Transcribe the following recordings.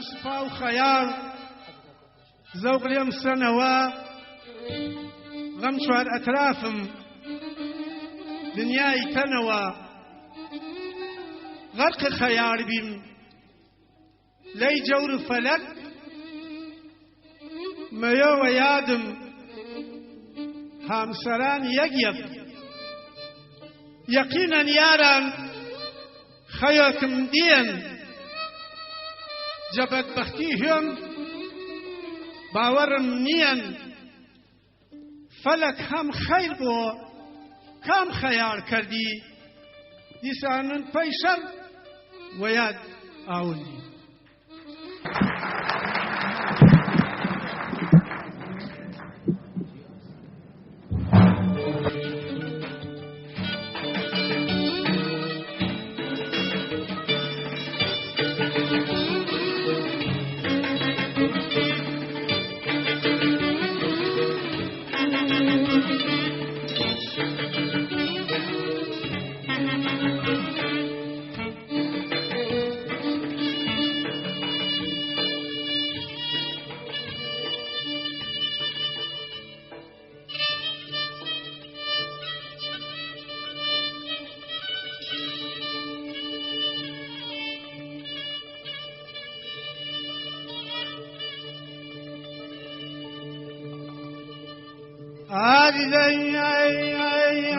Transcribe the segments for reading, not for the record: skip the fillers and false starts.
سوپا و خەیاڵ زەوق لێم سەنەوە غەم چوار ئەترافم دنیای تەنەوە غەرقی خەیاڵ بیم لەی جەور و فەلەک مەیۆوە یادم هامسەران یەک یەقینەن یاران خەیەکم دێن جەبەدبەختی هێم باوەڕم نییەن فەلەک هەم خەیر بۆ کام خەیاڵ کردی دیسانن پەی شەڕ وەیاد ئاوردی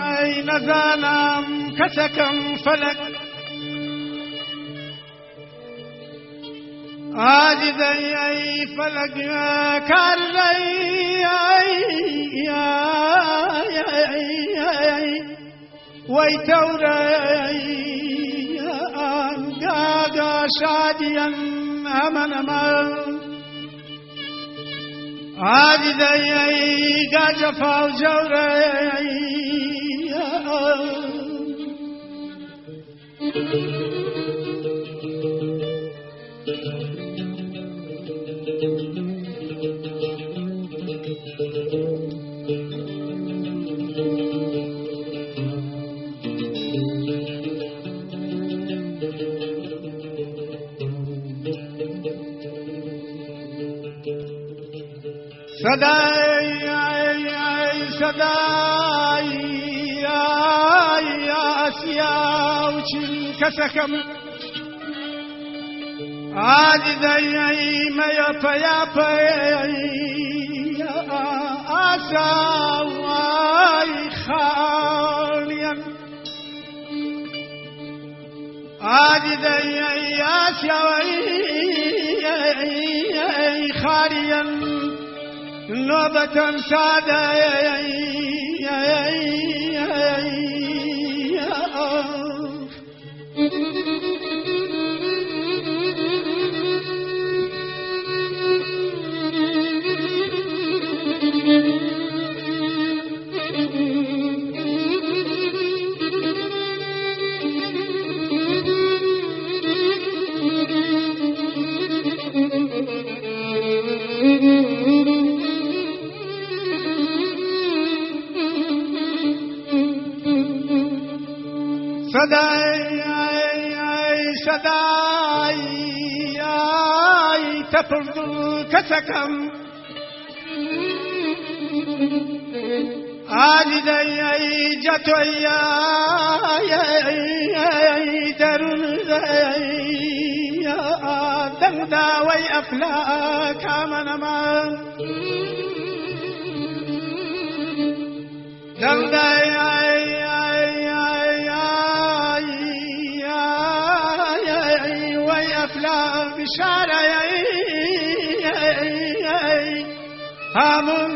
ئای نەزانم کەسەکەم فەلەک ئای فەلەک کارڕەی وەی تەورەی ئەنگاگا شادیەن ئەمەنەمە عادي جفا وجوري صداي يا أسيا وشل كسكم عادي ما يابا أسا واي خاليا عادي يا أسيا واي خاليا نوبة سادة صداي تفرد كسكم عادي جتوي درون دندا وي أفلاك من أمان دندا بشارة همون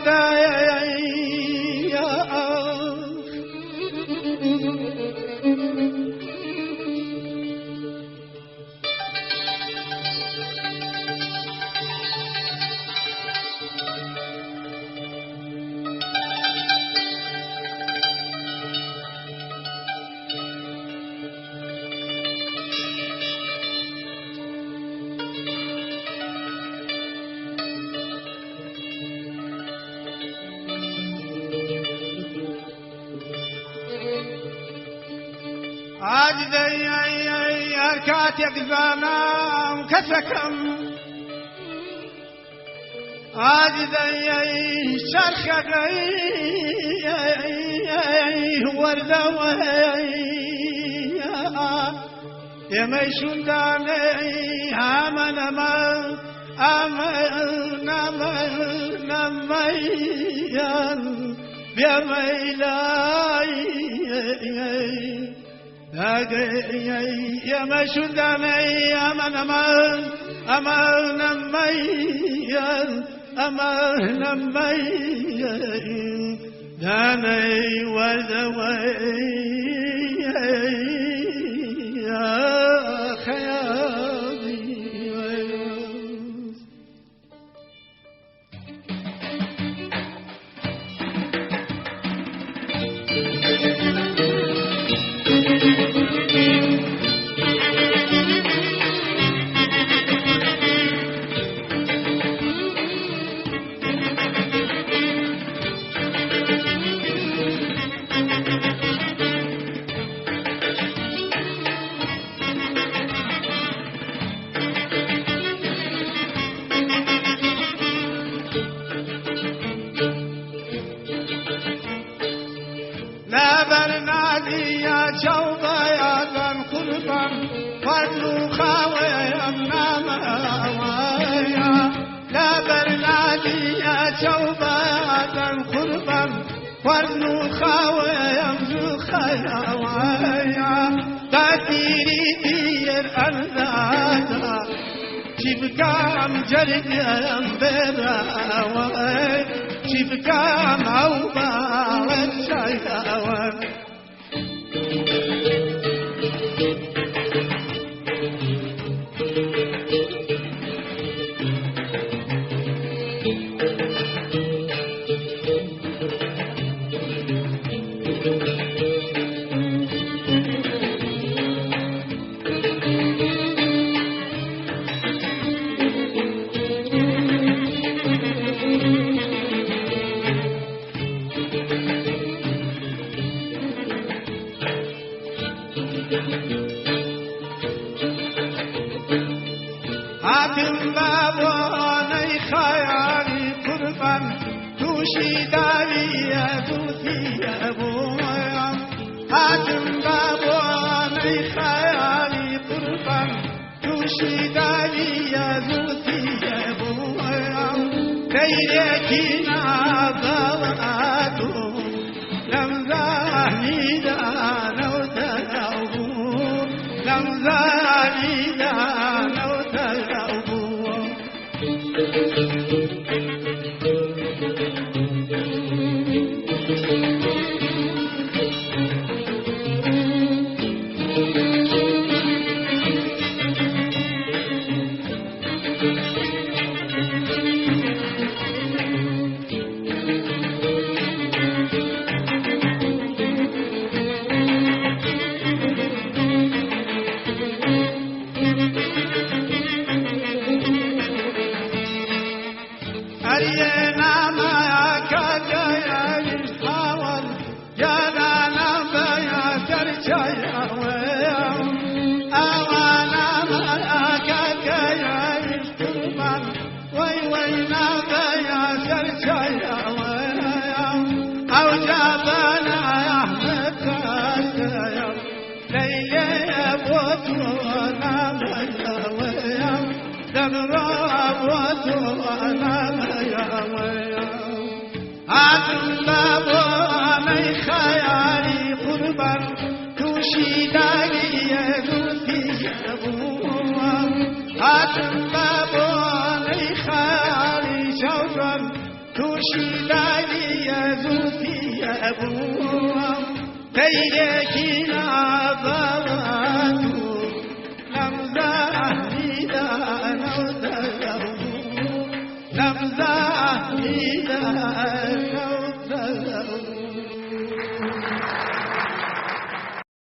عادي هركاتك زانام كسكم عاجزي شرخي وردوي يا ميشون داني آمن نميان يا ميلاي يا ميشون داني آمن نميان داني وردوي يا خيالي لا برنادي يا شوقا يا ذن قربان فضلو خاوي أمنام أوايا لا برنادي يا شوقا يا ذن قربان فضلو خاوي أمزو خياوايا تاتيري دير أرزادا شبكام جرد أمبراواي شبكام عوبا والشياوان حاتم باباني خيالي قربان توشي داري يا دوتي يا بويا حاتم باباني خيالي قربان توشي داري يا دوتي يا بويا كيريكي نابواتو لمزاني دانو تلاوبو لمزاني دانو لمزة